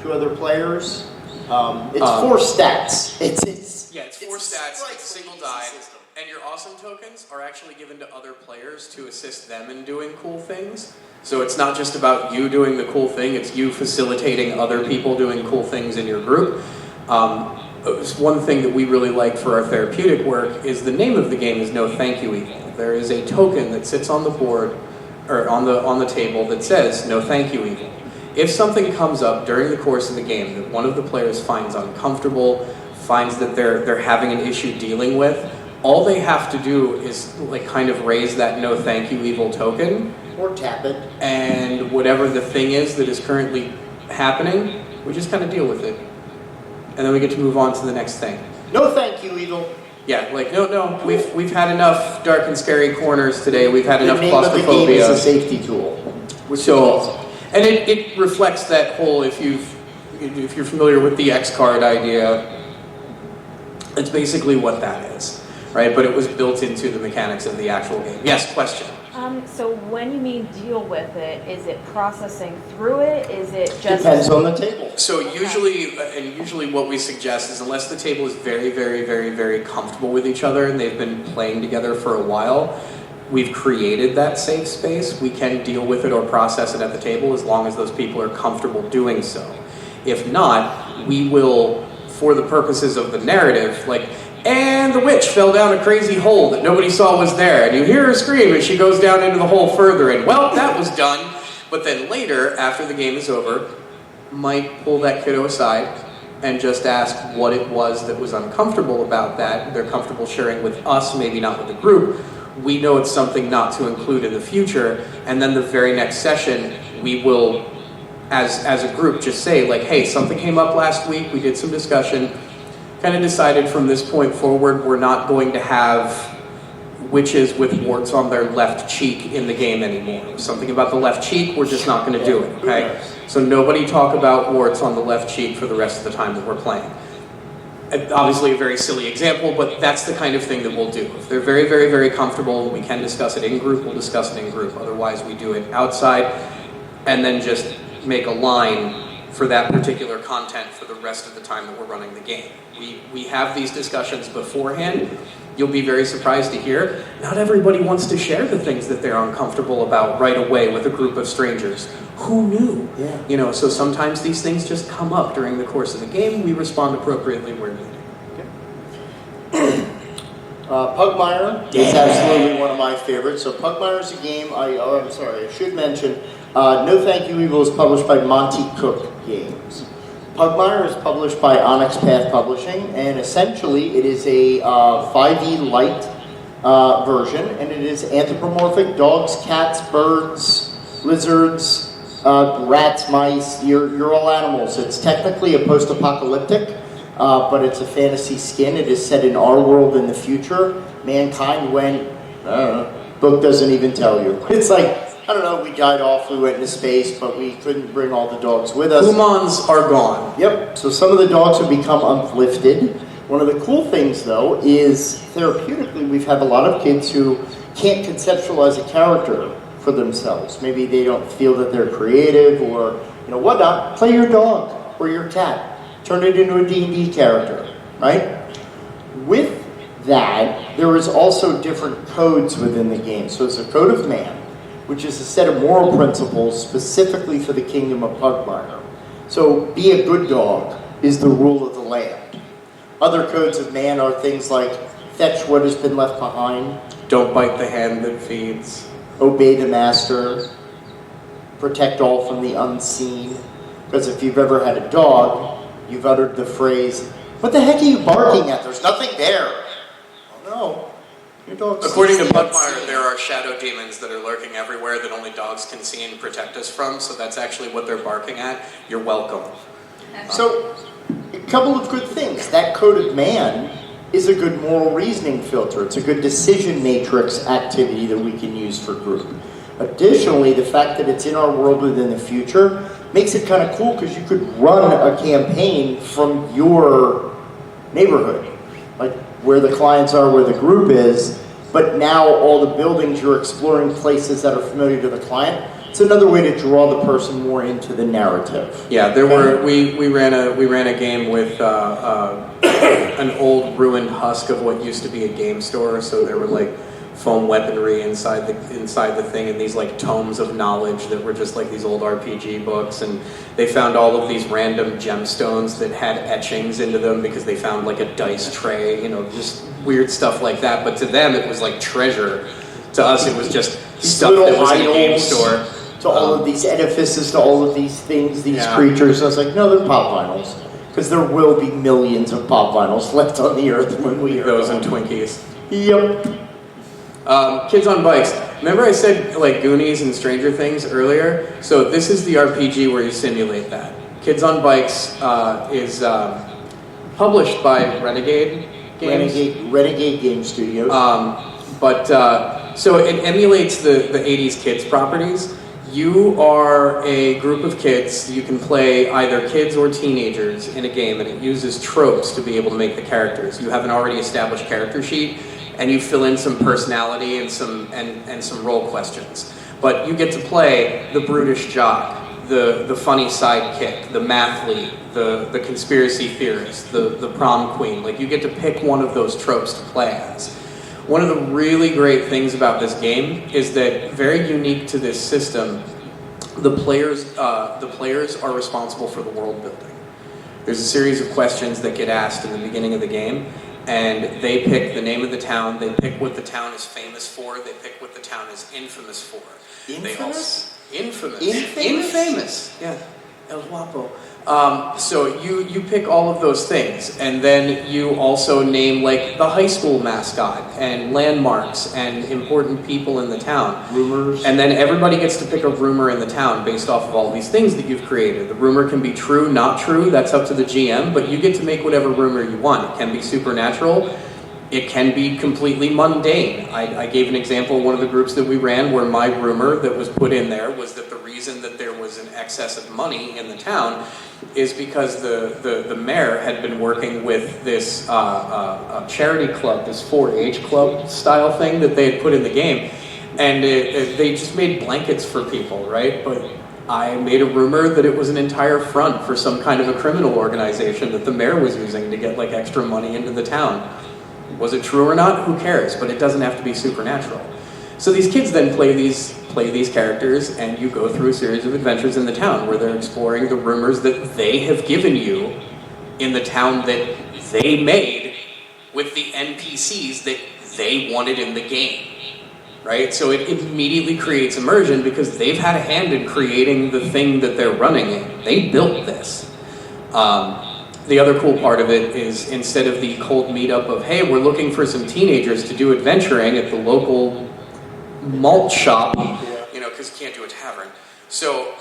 to other players. It's 4 stats. It's 4 stats. It's a single die. And your awesome tokens are actually given to other players to assist them in doing cool things. So it's not just about you doing the cool thing, it's you facilitating other people doing cool things in your group. One thing that we really like for our therapeutic work is the name of the game is No Thank You Evil. There is a token that sits on the board, or on the table that says No Thank You Evil. If something comes up during the course of the game that one of the players finds uncomfortable, finds that they're having an issue dealing with, all they have to do is kind of raise that No Thank You Evil token. Or tap it. And whatever the thing is that is currently happening, we just kind of deal with it. And then we get to move on to the next thing. No thank you, Evil. Yeah, no, we've had enough dark and scary corners today. We've had enough claustrophobia. The name of the game is a safety tool. Which is awesome. And it reflects that whole, if you're familiar with the X card idea, it's basically what that is. Right, but it was built into the mechanics of the actual game. Yes, question. So when you mean deal with it, is it processing through it? Is it just... Depends on the table. So usually what we suggest is unless the table is very, very, very, very comfortable with each other and they've been playing together for a while, we've created that safe space. We can deal with it or process it at the table as long as those people are comfortable doing so. If not, we will, for the purposes of the narrative, and the witch fell down a crazy hole that nobody saw was there, and you hear her scream, and she goes down into the hole further, and well, that was done. But then later, after the game is over, might pull that kiddo aside and just ask what it was that was uncomfortable about that. They're comfortable sharing with us, maybe not with the group. We know it's something not to include in the future, and then the very next session, we will, as a group, just say, hey, something came up last week, we did some discussion, kind of decided from this point forward we're not going to have witches with warts on their left cheek in the game anymore. Something about the left cheek, we're just not going to do it, okay? So nobody talk about warts on the left cheek for the rest of the time that we're playing. Obviously a very silly example, but that's the kind of thing that we'll do. If they're very, very, very comfortable, we can discuss it in group, we'll discuss it in group. Otherwise we do it outside and then just make a line for that particular content for the rest of the time that we're running the game. We have these discussions beforehand. You'll be very surprised to hear, not everybody wants to share the things that they're uncomfortable about right away with a group of strangers. Who knew? Yeah. So sometimes these things just come up during the course of the game. We respond appropriately where needed. Okay. Pugmire is absolutely one of my favorites. So Pugmire is a game, I should mention, No Thank You Evil is published by Monty Cook Games. Pugmire is published by Onyx Path Publishing, and essentially it is a 5e light version, and it is anthropomorphic dogs, cats, birds, lizards, rats, mice, you're all animals. It's technically a post-apocalyptic, but it's a fantasy skin. It is set in our world in the future. Mankind went Book doesn't even tell you. It's like, I don't know, we died off, we went into space, but we couldn't bring all the dogs with us. Humans are gone. Yep, so some of the dogs have become uplifted. One of the cool things, though, is therapeutically, we've had a lot of kids who can't conceptualize a character for themselves. Maybe they don't feel that they're creative or, whatnot. Play your dog or your cat. Turn it into a D&D character, right? With that, there is also different codes within the game. So it's a code of man, which is a set of moral principles specifically for the kingdom of Pugmire. So be a good dog is the rule of the land. Other codes of man are things like fetch what has been left behind, Don't bite the hand that feeds. obey the master, protect all from the unseen. Because if you've ever had a dog, you've uttered the phrase, "What the heck are you barking at? There's nothing there." Oh no. Your dog's According to unseen. Pugmire, there are shadow demons that are lurking everywhere that only dogs can see and protect us from, so that's actually what they're barking at. You're welcome. So, a couple of good things. That code of man is a good moral reasoning filter. It's a good decision matrix activity that we can use for group. Additionally, the fact that it's in our world within the future makes it kind of cool because you could run a campaign from your neighborhood, like where the clients are, where the group is, but now all the buildings you're exploring places that are familiar to the client. It's another way to draw the person more into the narrative. Yeah, there were we ran a game with an old ruined husk of what used to be a game store. So there were like foam weaponry inside the thing, and these like tomes of knowledge that were just like these old RPG books. And they found all of these random gemstones that had etchings into them because they found like a dice tray, just weird stuff like that. But to them, it was like treasure. To us, it was just stuff that was in a game store. To all of these edifices, to all of these things, these creatures. I was like, no, they're pop vinyls. Because there will be millions of pop vinyls left on the earth when we are Those gone. and Twinkies. Yep. Kids on Bikes. Remember I said like Goonies and Stranger Things earlier? So this is the RPG where you simulate that. Kids on Bikes is published by Renegade Games. Renegade Game Studios. So it emulates the 80s kids properties. You are a group of kids. You can play either kids or teenagers in a game, and it uses tropes to be able to make the characters. You have an already established character sheet, and you fill in some personality and some role questions. But you get to play the brutish jock, the funny sidekick, the mathlete, the conspiracy theorist, the prom queen. Like, you get to pick one of those tropes to play as. One of the really great things about this game is that, very unique to this system, the players are responsible for the world building. There's a series of questions that get asked in the beginning of the game, and they pick the name of the town, they pick what the town is famous for, they pick what the town is infamous for. Infamous? Infamous. Yeah. El Guapo. So you pick all of those things, and then you also name like the high school mascot and landmarks and important people in the town. Rumors. And then everybody gets to pick a rumor in the town based off of all these things that you've created. The rumor can be true, not true, that's up to the GM, but you get to make whatever rumor you want. It can be supernatural. It can be completely mundane. I gave an example of one of the groups that we ran where my rumor that was put in there was that the reason that there was an excess of money in the town is because the mayor had been working with this charity club, this 4-H club style thing that they had put in the game. And they just made blankets for people, right? But I made a rumor that it was an entire front for some kind of a criminal organization that the mayor was using to get like extra money into the town. Was it true or not? Who cares? But it doesn't have to be supernatural. So these kids then play these characters, and you go through a series of adventures in the town where they're exploring the rumors that they have given you in the town that they made with the NPCs that they wanted in the game. Right? So it immediately creates immersion because they've had a hand in creating the thing that they're running in. They built this. The other cool part of it is, instead of the cold meetup of, hey, we're looking for some teenagers to do adventuring at the local malt shop, because you can't do a tavern. So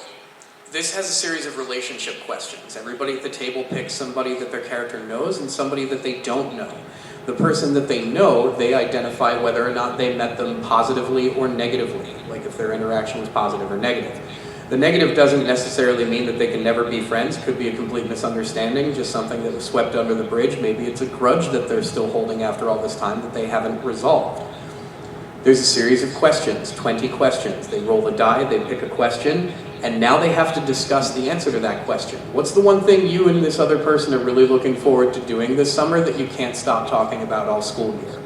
this has a series of relationship questions. Everybody at the table picks somebody that their character knows and somebody that they don't know. The person that they know, they identify whether or not they met them positively or negatively, like if their interaction was positive or negative. The negative doesn't necessarily mean that they can never be friends. Could be a complete misunderstanding, just something that was swept under the bridge. Maybe it's a grudge that they're still holding after all this time that they haven't resolved. There's a series of questions, 20 questions. They roll a die, they pick a question, and now they have to discuss the answer to that question. What's the one thing you and this other person are really looking forward to doing this summer that you can't stop talking about all school year?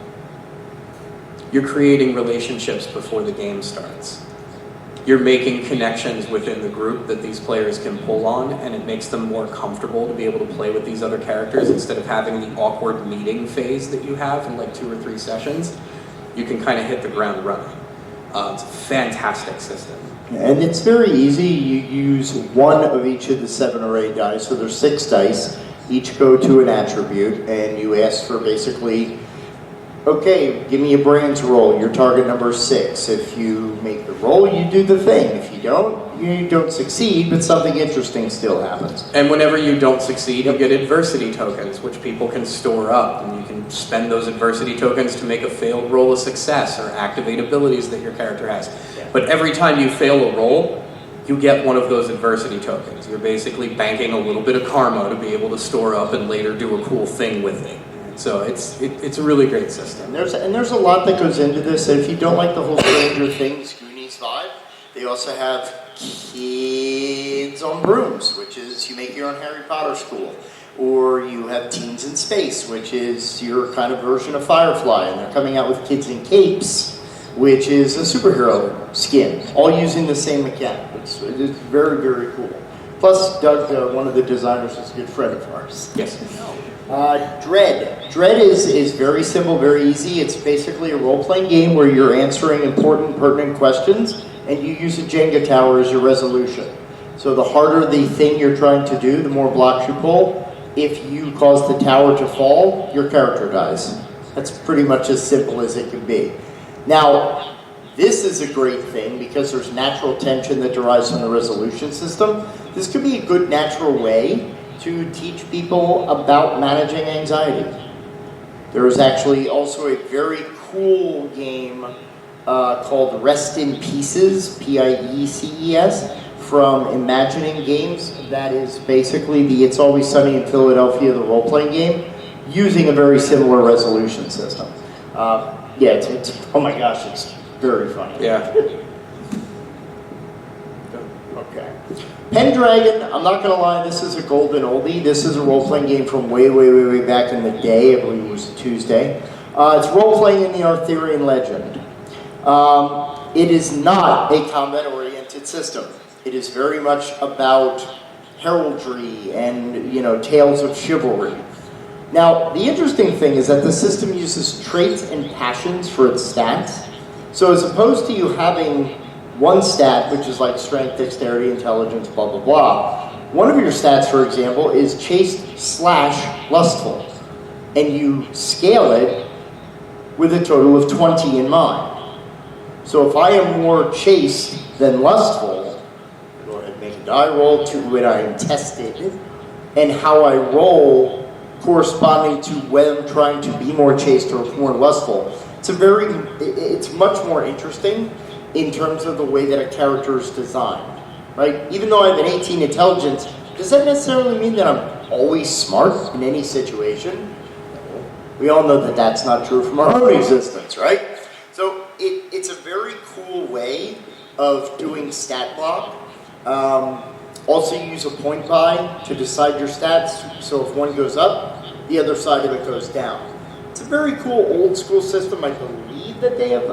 You're creating relationships before the game starts. You're making connections within the group that these players can pull on, and it makes them more comfortable to be able to play with these other characters instead of having the awkward meeting phase that you have in like 2 or 3 sessions. You can kind of hit the ground running. It's a fantastic system. And it's very easy. You use one of each of the 7 or 8 dice, so there's 6 dice. Each go to an attribute, and you ask for basically, okay, give me a brains roll, your target number is 6. If you make the roll, you do the thing. If you don't succeed, but something interesting still happens. And whenever you don't succeed, you get adversity tokens, which people can store up, and you can spend those adversity tokens to make a failed roll a success or activate abilities that your character has. Yeah. But every time you fail a roll, you get one of those adversity tokens. You're basically banking a little bit of karma to be able to store up and later do a cool thing with it. So it's a really great system. And there's a lot that goes into this. And if you don't like the whole Stranger Things Goonies vibe, they also have Kids on Brooms, which is you make your own Harry Potter school. Or you have Teens in Space, which is your kind of version of Firefly. And they're coming out with Kids in Capes, which is a superhero skin, all using the same mechanic. It's very, very cool. Plus, Doug, one of the designers, is a good friend of ours. Yes. Dread. Dread is very simple, very easy. It's basically a role-playing game where you're answering important, pertinent questions, and you use a Jenga tower as your resolution. So the harder the thing you're trying to do, the more blocks you pull. If you cause the tower to fall, your character dies. That's pretty much as simple as it can be. Now, this is a great thing because there's natural tension that derives from the resolution system. This could be a good natural way to teach people about managing anxiety. There is actually also a very cool game called Rest in Pieces, P-I-E-C-E-S, from Imagining Games. That is basically the It's Always Sunny in Philadelphia, the role-playing game, using a very similar resolution system. Yeah, it's oh my gosh, it's very funny. Yeah. Okay. Pendragon, I'm not going to lie, this is a golden oldie. This is a role-playing game from way, way, way, way back in the day. I believe it was Tuesday. It's role-playing in the Arthurian legend. It is not a combat-oriented system. It is very much about heraldry and, tales of chivalry. Now, the interesting thing is that the system uses traits and passions for its stats. So as opposed to you having one stat, which is like strength, dexterity, intelligence, blah, blah, blah, one of your stats, for example, is chaste/lustful. And you scale it with a total of 20 in mind. So if I am more chaste than lustful, go ahead and make a die roll to when I am tested, and how I roll corresponding to when I'm trying to be more chaste or more lustful. It's much more interesting in terms of the way that a character is designed, right? Even though I have an 18 intelligence, does that necessarily mean that I'm always smart in any situation? We all know that that's not true from our own existence, right? So it's a very cool way of doing stat block. Also use a point buy to decide your stats, so if one goes up, the other side of it goes down. It's a very cool old school system. I believe that they have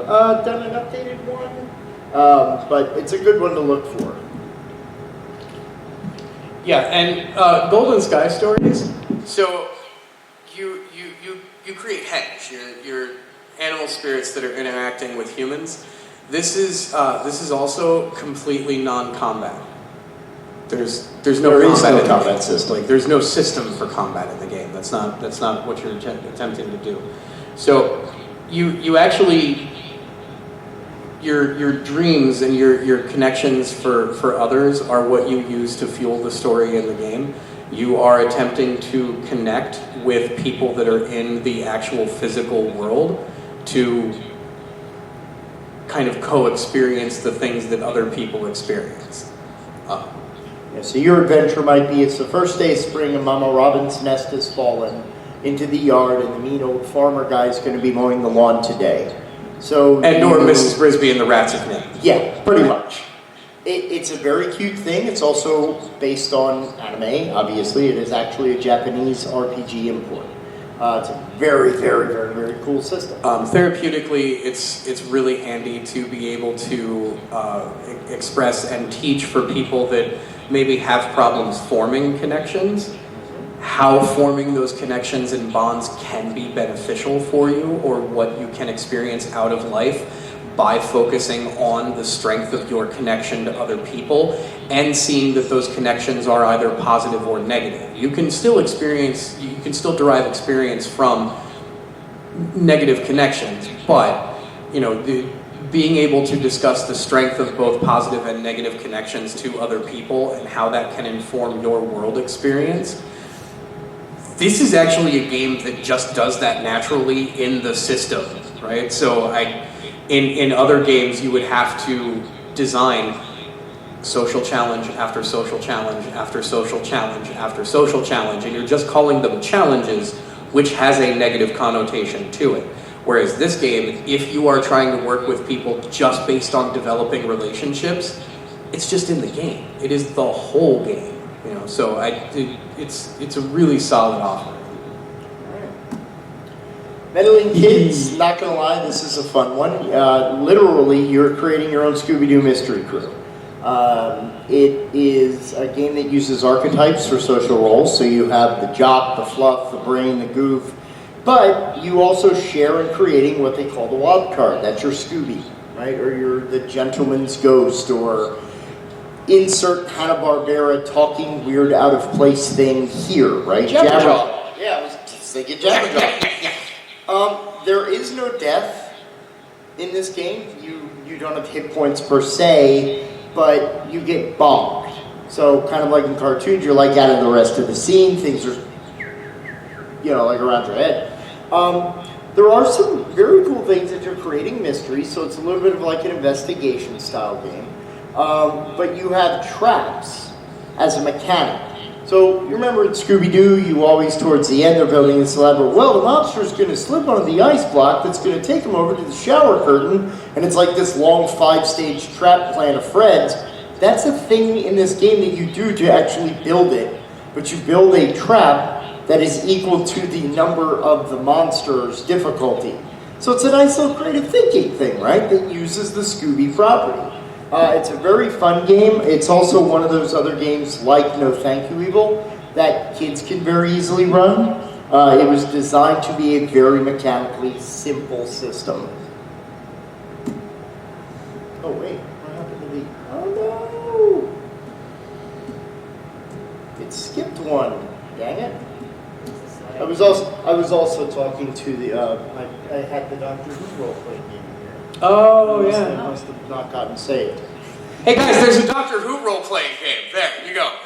done an updated one, but it's a good one to look for. Yeah, and Golden Sky Stories. So you create henge, your animal spirits that are interacting with humans. This is also completely non-combat. There's no combat system. Like there's no system for combat in the game. That's not what you're attempting to do. So you actually your dreams and your connections for others are what you use to fuel the story in the game. You are attempting to connect with people that are in the actual physical world to kind of co-experience the things that other people experience. Yeah, so your adventure might be, it's the first day of spring and Mama Robin's nest has fallen into the yard and the mean old farmer guy is going to be mowing the lawn today. So And or Mrs. Brisby and the Rats of Nick. Yeah, pretty much. It's a very cute thing. It's also based on anime, obviously. It is actually a Japanese RPG import. It's a very, very, very, very cool system. Therapeutically, it's really handy to be able to express and teach for people that maybe have problems forming connections, how forming those connections and bonds can be beneficial for you, or what you can experience out of life by focusing on the strength of your connection to other people and seeing that those connections are either positive or negative. You can still derive experience from negative connections, but being able to discuss the strength of both positive and negative connections to other people and how that can inform your world experience. This is actually a game that just does that naturally in the system, right? So in other games, you would have to design social challenge after social challenge after social challenge after social challenge, and you're just calling them challenges, which has a negative connotation to it. Whereas this game, if you are trying to work with people just based on developing relationships, it's just in the game. It is the whole game, So it's a really solid offering. Meddling Kids, not gonna lie, this is a fun one. Literally, you're creating your own Scooby-Doo mystery crew. It is a game that uses archetypes for social roles, so you have the jock, the fluff, the brain, the goof, but you also share in creating what they call the wild card. That's your Scooby, right? Or you're the gentleman's ghost, or insert Hanna-Barbera talking weird out of place thing here, right? Jabberjaw. Yeah, I was just thinking Jabberjaw. There is no death in this game. You don't have hit points per se, but you get bonked. So kind of like in cartoons, you're like out of the rest of the scene. Things are, like around your head. There are some very cool things that you're creating mysteries, so it's a little bit of like an investigation style game. But you have traps as a mechanic. So you remember in Scooby-Doo, you always, towards the end, they're building this elaborate, the monster's going to slip onto the ice block that's going to take him over to the shower curtain, and it's like this long 5-stage trap plan of Fred's. That's a thing in this game that you do to actually build it, but you build a trap that is equal to the number of the monster's difficulty. So it's a nice little creative thinking thing, right, that uses the Scooby property. It's a very fun game. It's also one of those other games like No Thank You Evil that kids can very easily run. It was designed to be a very mechanically simple system. Oh wait, what happened to the... Oh no! It skipped one. Dang it. I was also talking to the... I had the Doctor Who role-playing game. Oh, I yeah. must have not gotten saved. Hey guys, there's a Doctor Who role-playing game. There, you go.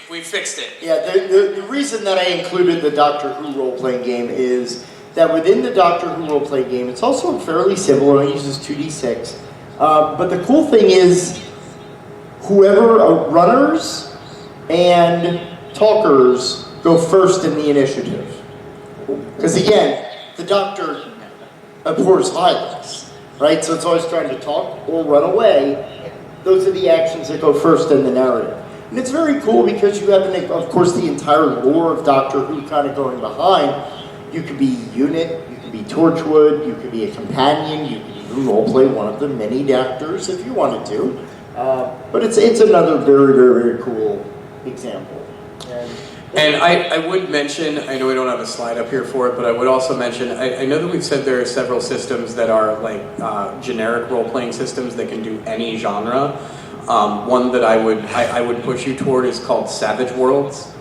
We fixed it. Yeah, the reason that I included the Doctor Who role-playing game is that within the Doctor Who role-playing game, it's also fairly simple. It only uses 2d6. But the cool thing is, whoever runners and talkers go first in the initiative. Because again, the Doctor abhors violence. Right, so it's always trying to talk or run away. Those are the actions that go first in the narrative. And it's very cool because you have, of course, the entire lore of Doctor Who kind of going behind. You could be Unit, you could be Torchwood, you could be a companion, you could even roleplay one of the many Doctors if you wanted to. But it's another very, very, very cool example. And I would mention, I know we don't have a slide up here for it, but I would also mention, I know that we've said there are several systems that are like generic role-playing systems that can do any genre. One that I would push you toward is called Savage Worlds.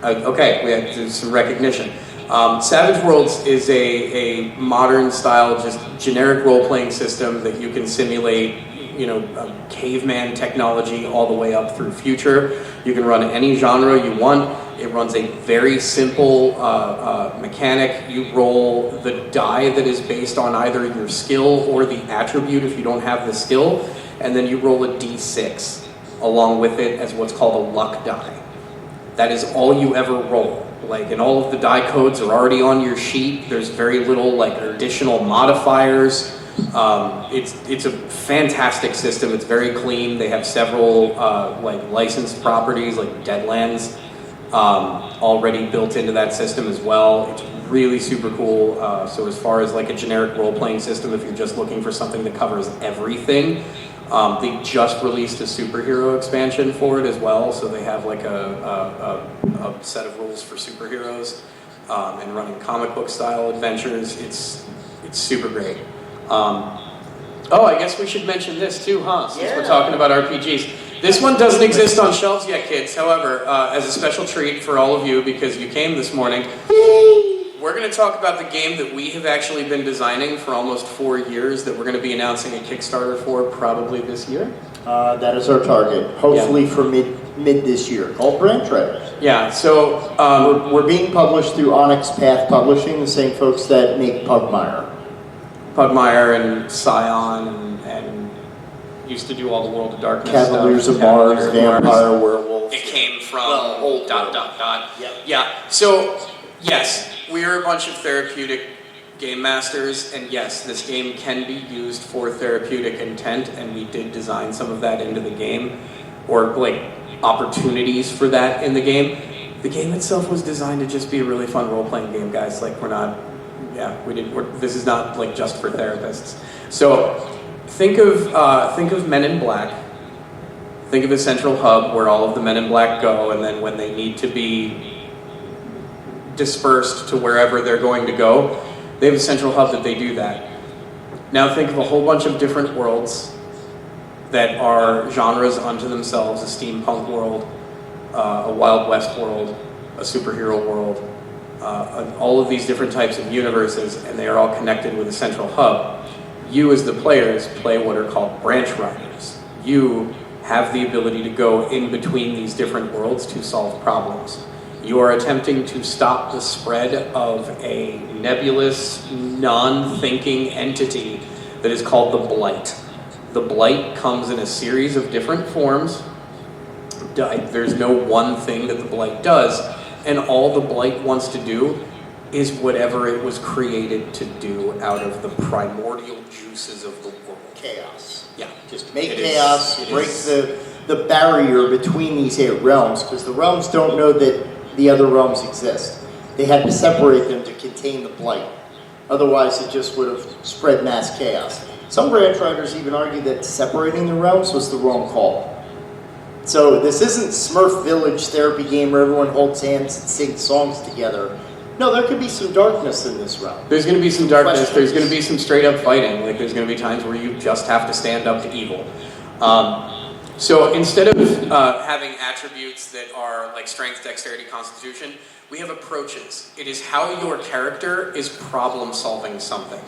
Okay, we have some recognition. Savage Worlds is a modern style, just generic role-playing system that you can simulate, caveman technology all the way up through future. You can run any genre you want. It runs a very simple mechanic. You roll the die that is based on either your skill or the attribute if you don't have the skill, and then you roll a d6 along with it as what's called a luck die. That is all you ever roll. And all of the die codes are already on your sheet. There's very little additional modifiers. It's a fantastic system. It's very clean. They have several licensed properties like Deadlands already built into that system as well. It's really super cool. So as far as a generic role-playing system, if you're just looking for something that covers everything, they just released a superhero expansion for it as well. So they have a set of rules for superheroes and running comic book style adventures. It's super great. I guess we should mention this too, huh? Since we're talking about RPGs. This one doesn't exist on shelves yet, kids. However, as a special treat for all of you, because you came this morning, we're going to talk about the game that we have actually been designing for almost 4 years that we're going to be announcing a Kickstarter for probably this year. That is our target. Hopefully for mid this year. Called Branch Riders. Yeah, so we're being published through Onyx Path Publishing, the same folks that make Pugmire and Scion and used to do all the World of Darkness Cavaliers stuff. of Mars, Vampire, Werewolf. It came from old dot. Yep. Yeah. So yes, we are a bunch of therapeutic game masters, and yes, this game can be used for therapeutic intent, and we did design some of that into the game, or opportunities for that in the game. The game itself was designed to just be a really fun role-playing game, guys. This is not just for therapists. So think of Men in Black. Think of a central hub where all of the Men in Black go, and then when they need to be dispersed to wherever they're going to go, they have a central hub that they do that. Now think of a whole bunch of different worlds that are genres unto themselves: a steampunk world, a Wild West world, a superhero world, all of these different types of universes, and they are all connected with a central hub. You as the players play what are called branch riders. You have the ability to go in between these different worlds to solve problems. You are attempting to stop the spread of a nebulous, non-thinking entity that is called the Blight. The Blight comes in a series of different forms. There's no one thing that the Blight does, and all the Blight wants to do is whatever it was created to do out of the primordial juices of the world. Chaos. Yeah. Just make chaos, break the barrier between these 8 realms, because the realms don't know that the other realms exist. They had to separate them to contain the Blight. Otherwise, it just would have spread mass chaos. Some branch riders even argue that separating the realms was the wrong call. So this isn't Smurf Village therapy game where everyone holds hands and sings songs together. No, there could be some darkness in this realm. There's going to be some darkness. There's going to be some straight up fighting. There's going to be times where you just have to stand up to evil. So instead of having attributes that are strength, dexterity, constitution, we have approaches. It is how your character is problem solving something.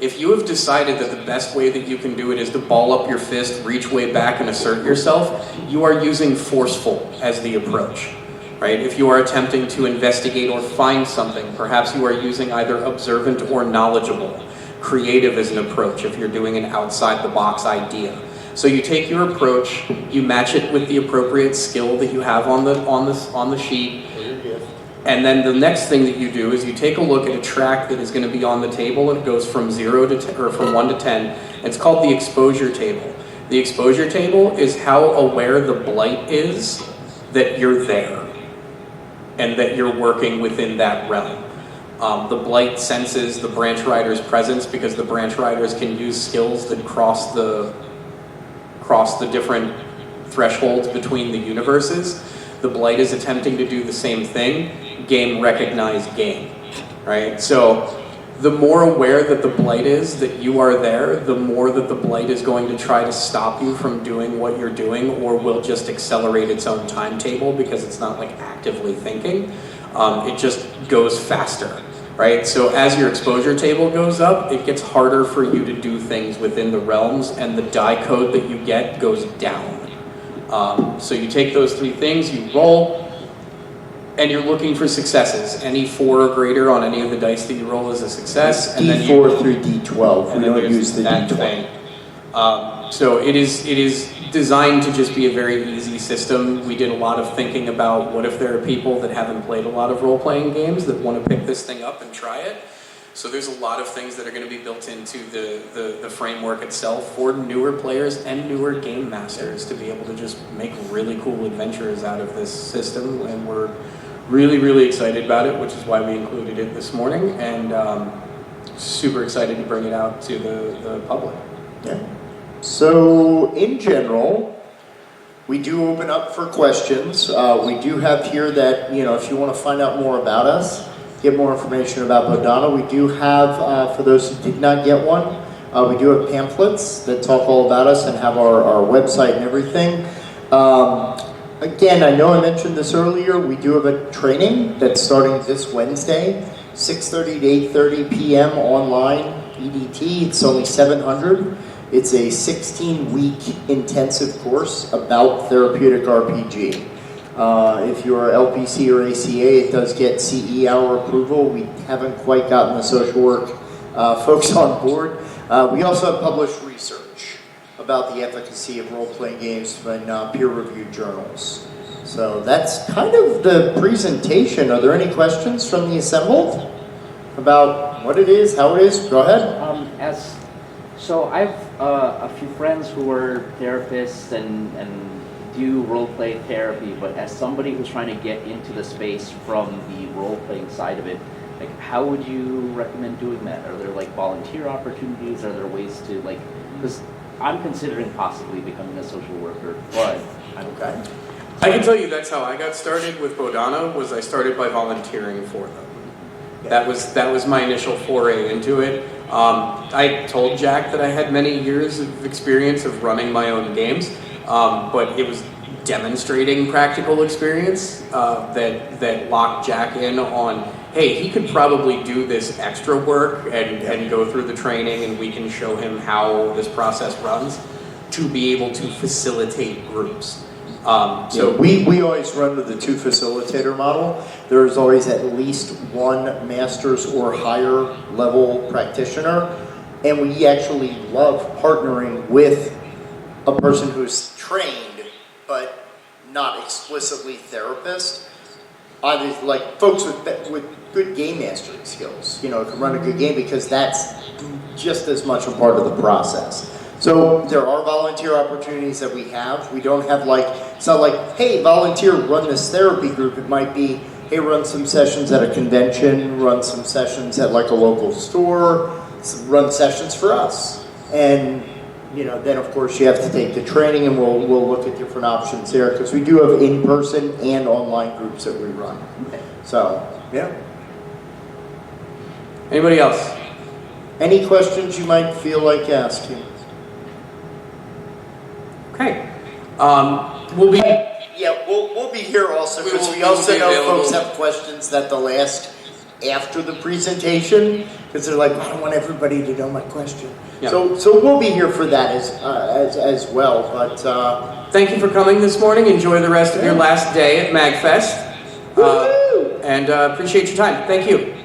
If you have decided that the best way that you can do it is to ball up your fist, reach way back, and assert yourself, you are using forceful as the approach, right? If you are attempting to investigate or find something, perhaps you are using either observant or knowledgeable. Creative as an approach if you're doing an outside-the-box idea. So you take your approach, you match it with the appropriate skill that you have on the sheet, and then the next thing that you do is you take a look at a track that is going to be on the table, and it goes from 0 to 10, or from 1 to 10. And it's called the exposure table. The exposure table is how aware the Blight is that you're there and that you're working within that realm. The Blight senses the branch rider's presence because the branch riders can use skills that cross the different thresholds between the universes. The Blight is attempting to do the same thing. Game recognized game, right? So the more aware that the Blight is that you are there, the more that the Blight is going to try to stop you from doing what you're doing, or will just accelerate its own timetable because it's not actively thinking. It just goes faster. right? So as your exposure table goes up, it gets harder for you to do things within the realms, and the die code that you get goes down. So you take those 3 things, you roll, and you're looking for successes. Any 4 or greater on any of the dice that you roll is a success. And then D4 through D12. and We then don't there's use the that D20. thing. So it is designed to just be a very easy system. We did a lot of thinking about what if there are people that haven't played a lot of role-playing games that want to pick this thing up and try it. So there's a lot of things that are going to be built into the framework itself for newer players and newer game masters to be able to just make really cool adventures out of this system. And we're really, really excited about it, which is why we included it this morning, and super excited to bring it out to the public. Yeah. So, in general, we do open up for questions. We do have here that, if you want to find out more about us, get more information about Bodhana, we do have, for those who did not get one, we do have pamphlets that talk all about us and have our website and everything. Again, I know I mentioned this earlier, we do have a training that's starting this Wednesday, 6:30 to 8:30 p.m. online, EDT. It's only $700. It's a 16-week intensive course about therapeutic RPG. If you're LPC or ACA, it does get CE hour approval. We haven't quite gotten the social work folks on board. We also have published research about the efficacy of role-playing games in peer-reviewed journals. So that's kind of the presentation. Are there any questions from the assembled about what it is, how it is? Go ahead. So I have a few friends who are therapists and do role-play therapy, but as somebody who's trying to get into the space from the role-playing side of it, like, how would you recommend doing that? Are there like volunteer opportunities? Are there ways to because I'm considering possibly becoming a social worker, but I'm Okay. I can tell you that's how I got started with Bodhana, was I started by volunteering for them. That was my initial foray into it. I told Jack that I had many years of experience of running my own games, but it was demonstrating practical experience that locked Jack in on, hey, he could probably do this extra work and go through the training, and we can show him how this process runs to be able to facilitate groups. So we always run with the 2 facilitator model. There's always at least one master's or higher level practitioner, and we actually love partnering with a person who's trained but not explicitly therapist. Obviously, like folks with good game mastering skills, can run a good game, because that's just as much a part of the process. So there are volunteer opportunities that we have. We don't have it's not like, hey, volunteer, run this therapy group. It might be, hey, run some sessions at a convention, run some sessions at a local store, run sessions for us. And, then of course you have to take the training, and we'll look at different options there, because we do have in-person and online groups that we run. So, yeah. Anybody else? Any questions you might feel like asking? Okay. We'll be... Yeah, we'll be here also, because we we will also be know available. folks have questions that they'll ask after the presentation, because they're like, I don't want everybody to know my question. Yeah. So we'll be here for that as well. But Thank you for coming this morning. Enjoy the rest of your last day at MAGFest. And appreciate your time. Thank you.